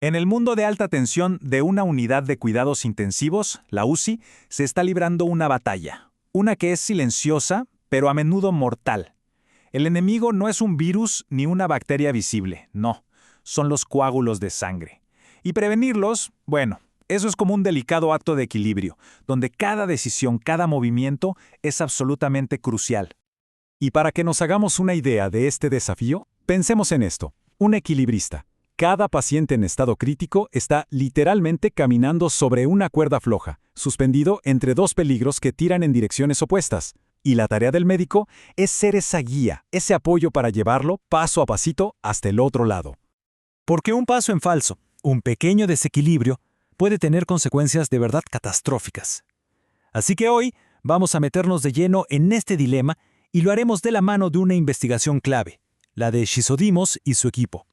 En el mundo de alta tensión de una unidad de cuidados intensivos, la UCI, se está librando una batalla. Una que es silenciosa, pero a menudo mortal. El enemigo no es un virus ni una bacteria visible, no. Son los coágulos de sangre. Y prevenirlos, bueno, eso es como un delicado acto de equilibrio, donde cada decisión, cada movimiento es absolutamente crucial. Y para que nos hagamos una idea de este desafío, pensemos en esto: un equilibrista. Cada paciente en estado crítico está literalmente caminando sobre una cuerda floja, suspendido entre dos peligros que tiran en direcciones opuestas. Y la tarea del médico es ser esa guía, ese apoyo para llevarlo paso a pasito hasta el otro lado. Porque un paso en falso, un pequeño desequilibrio, puede tener consecuencias de verdad catastróficas. Así que hoy vamos a meternos de lleno en este dilema y lo haremos de la mano de una investigación clave, la de Shizodimos y su equipo.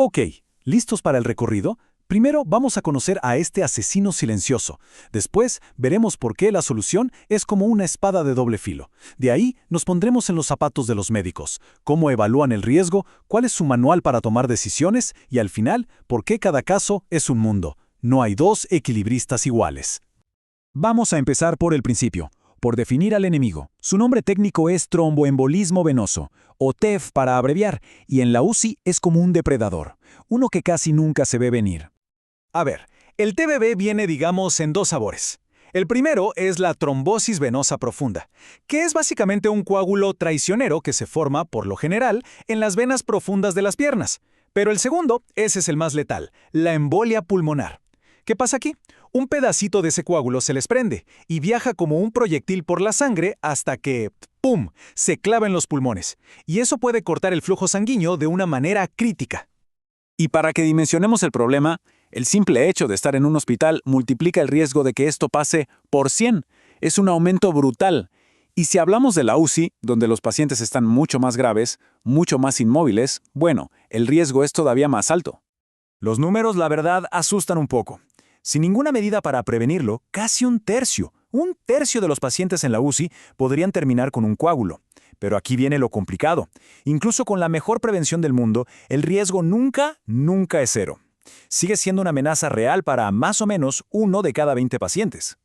Ok, ¿listos para el recorrido? Primero vamos a conocer a este asesino silencioso. Después veremos por qué la solución es como una espada de doble filo. De ahí nos pondremos en los zapatos de los médicos, cómo evalúan el riesgo, cuál es su manual para tomar decisiones y al final, por qué cada caso es un mundo. No hay dos equilibristas iguales. Vamos a empezar por el principio, por definir al enemigo. Su nombre técnico es tromboembolismo venoso, o TEV para abreviar, y en la UCI es como un depredador, uno que casi nunca se ve venir. A ver, el TBV viene, digamos, en dos sabores. El primero es la trombosis venosa profunda, que es básicamente un coágulo traicionero que se forma, por lo general, en las venas profundas de las piernas. Pero el segundo, ese es el más letal, la embolia pulmonar. ¿Qué pasa aquí? Un pedacito de ese coágulo se les prende y viaja como un proyectil por la sangre hasta que, ¡pum!, se clava en los pulmones. Y eso puede cortar el flujo sanguíneo de una manera crítica. Y para que dimensionemos el problema, el simple hecho de estar en un hospital multiplica el riesgo de que esto pase por 100. Es un aumento brutal. Y si hablamos de la UCI, donde los pacientes están mucho más graves, mucho más inmóviles, bueno, el riesgo es todavía más alto. Los números, la verdad, asustan un poco. Sin ninguna medida para prevenirlo, casi un tercio de los pacientes en la UCI podrían terminar con un coágulo. Pero aquí viene lo complicado. Incluso con la mejor prevención del mundo, el riesgo nunca es cero. Sigue siendo una amenaza real para más o menos 1 de cada 20 pacientes.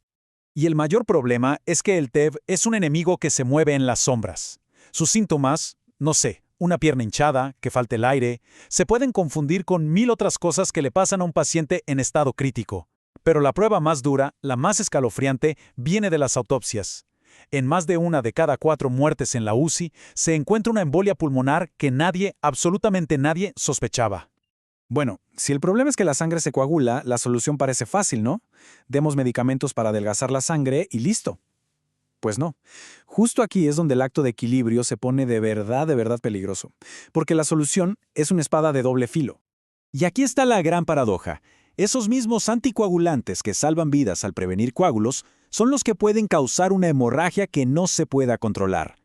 Y el mayor problema es que el TEV es un enemigo que se mueve en las sombras. Sus síntomas, no sé, una pierna hinchada, que falte el aire, se pueden confundir con 1000 otras cosas que le pasan a un paciente en estado crítico. Pero la prueba más dura, la más escalofriante, viene de las autopsias. En más de 1 de cada 4 muertes en la UCI se encuentra una embolia pulmonar que nadie, absolutamente nadie, sospechaba. Bueno, si el problema es que la sangre se coagula, la solución parece fácil, ¿no? Demos medicamentos para adelgazar la sangre y listo. Pues no. Justo aquí es donde el acto de equilibrio se pone de verdad peligroso. Porque la solución es una espada de doble filo. Y aquí está la gran paradoja. Esos mismos anticoagulantes que salvan vidas al prevenir coágulos son los que pueden causar una hemorragia que no se pueda controlar.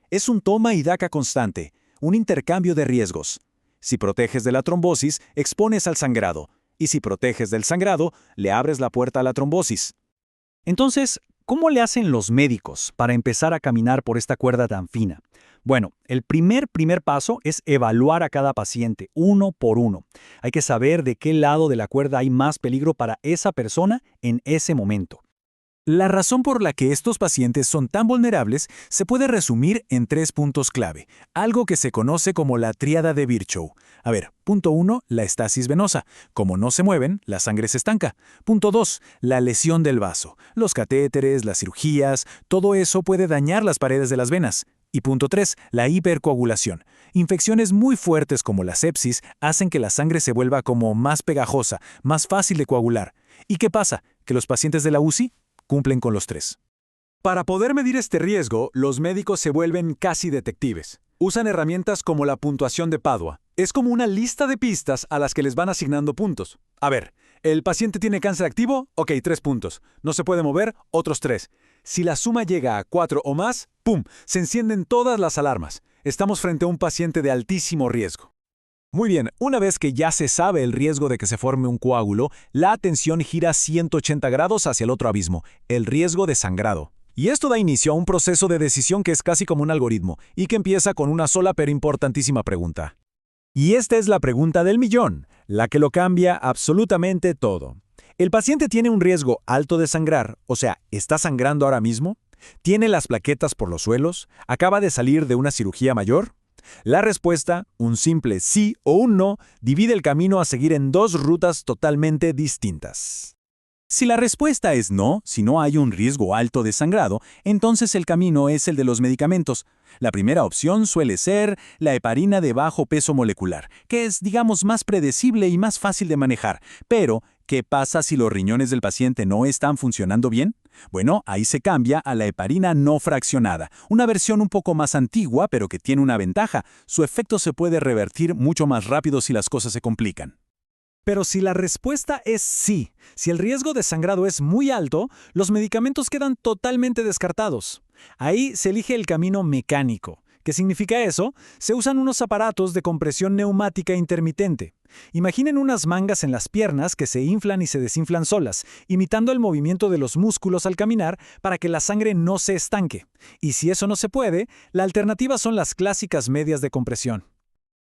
Es un toma y daca constante, un intercambio de riesgos. Si proteges de la trombosis, expones al sangrado, y si proteges del sangrado, le abres la puerta a la trombosis. Entonces, ¿cómo le hacen los médicos para empezar a caminar por esta cuerda tan fina? Bueno, el primer paso es evaluar a cada paciente, uno por uno. Hay que saber de qué lado de la cuerda hay más peligro para esa persona en ese momento. La razón por la que estos pacientes son tan vulnerables se puede resumir en 3 puntos clave, algo que se conoce como la tríada de Virchow. A ver, punto 1, la estasis venosa. Como no se mueven, la sangre se estanca. Punto 2, la lesión del vaso. Los catéteres, las cirugías, todo eso puede dañar las paredes de las venas. Y punto 3, la hipercoagulación. Infecciones muy fuertes como la sepsis hacen que la sangre se vuelva como más pegajosa, más fácil de coagular. ¿Y qué pasa? ¿Que los pacientes de la UCI cumplen con los 3? Para poder medir este riesgo, los médicos se vuelven casi detectives. Usan herramientas como la puntuación de Padua. Es como una lista de pistas a las que les van asignando puntos. A ver, ¿el paciente tiene cáncer activo? Ok, 3 puntos. ¿No se puede mover? Otros 3. Si la suma llega a 4 o más, ¡pum!, se encienden todas las alarmas. Estamos frente a un paciente de altísimo riesgo. Muy bien, una vez que ya se sabe el riesgo de que se forme un coágulo, la atención gira 180 grados hacia el otro abismo, el riesgo de sangrado. Y esto da inicio a un proceso de decisión que es casi como un algoritmo, y que empieza con una sola pero importantísima pregunta. Y esta es la pregunta del millón, la que lo cambia absolutamente todo. ¿El paciente tiene un riesgo alto de sangrar, o sea, está sangrando ahora mismo? ¿Tiene las plaquetas por los suelos? ¿Acaba de salir de una cirugía mayor? La respuesta, un simple sí o un no, divide el camino a seguir en dos rutas totalmente distintas. Si la respuesta es no, si no hay un riesgo alto de sangrado, entonces el camino es el de los medicamentos. La primera opción suele ser la heparina de bajo peso molecular, que es, digamos, más predecible y más fácil de manejar. Pero, ¿qué pasa si los riñones del paciente no están funcionando bien? Bueno, ahí se cambia a la heparina no fraccionada, una versión un poco más antigua, pero que tiene una ventaja. Su efecto se puede revertir mucho más rápido si las cosas se complican. Pero si la respuesta es sí, si el riesgo de sangrado es muy alto, los medicamentos quedan totalmente descartados. Ahí se elige el camino mecánico. ¿Qué significa eso? Se usan unos aparatos de compresión neumática intermitente. Imaginen unas mangas en las piernas que se inflan y se desinflan solas, imitando el movimiento de los músculos al caminar para que la sangre no se estanque. Y si eso no se puede, la alternativa son las clásicas medias de compresión.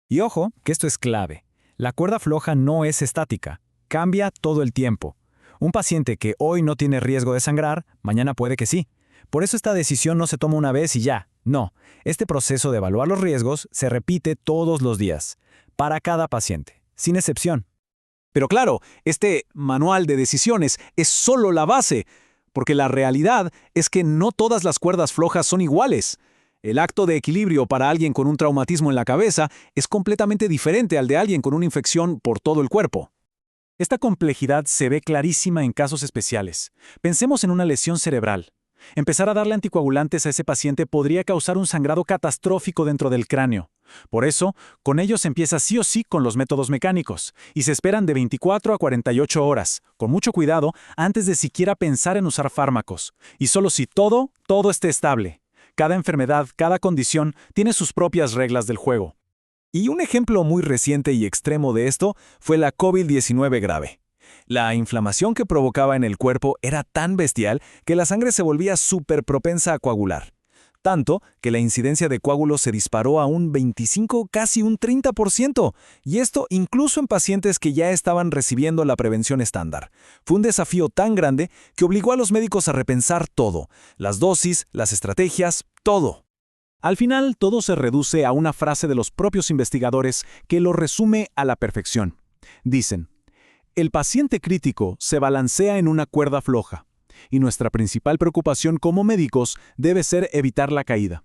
Y ojo, que esto es clave. La cuerda floja no es estática, cambia todo el tiempo. Un paciente que hoy no tiene riesgo de sangrar, mañana puede que sí. Por eso esta decisión no se toma una vez y ya. No, este proceso de evaluar los riesgos se repite todos los días, para cada paciente, sin excepción. Pero claro, este manual de decisiones es solo la base, porque la realidad es que no todas las cuerdas flojas son iguales. El acto de equilibrio para alguien con un traumatismo en la cabeza es completamente diferente al de alguien con una infección por todo el cuerpo. Esta complejidad se ve clarísima en casos especiales. Pensemos en una lesión cerebral. Empezar a darle anticoagulantes a ese paciente podría causar un sangrado catastrófico dentro del cráneo. Por eso, con ellos se empieza sí o sí con los métodos mecánicos, y se esperan de 24 a 48 horas, con mucho cuidado, antes de siquiera pensar en usar fármacos. Y solo si todo esté estable. Cada enfermedad, cada condición, tiene sus propias reglas del juego. Y un ejemplo muy reciente y extremo de esto fue la COVID-19 grave. La inflamación que provocaba en el cuerpo era tan bestial que la sangre se volvía súper propensa a coagular. Tanto que la incidencia de coágulos se disparó a un 25, casi un 30%, y esto incluso en pacientes que ya estaban recibiendo la prevención estándar. Fue un desafío tan grande que obligó a los médicos a repensar todo, las dosis, las estrategias, todo. Al final, todo se reduce a una frase de los propios investigadores que lo resume a la perfección. Dicen, el paciente crítico se balancea en una cuerda floja, y nuestra principal preocupación como médicos debe ser evitar la caída.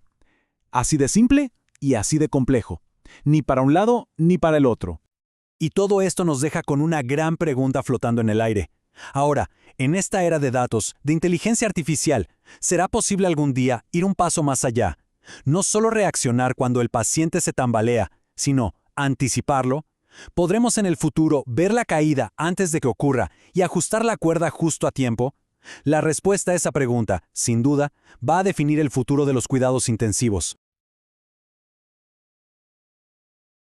Así de simple y así de complejo. Ni para un lado ni para el otro. Y todo esto nos deja con una gran pregunta flotando en el aire. Ahora, en esta era de datos, de inteligencia artificial, ¿será posible algún día ir un paso más allá? No solo reaccionar cuando el paciente se tambalea, sino anticiparlo. ¿Podremos en el futuro ver la caída antes de que ocurra y ajustar la cuerda justo a tiempo? La respuesta a esa pregunta, sin duda, va a definir el futuro de los cuidados intensivos.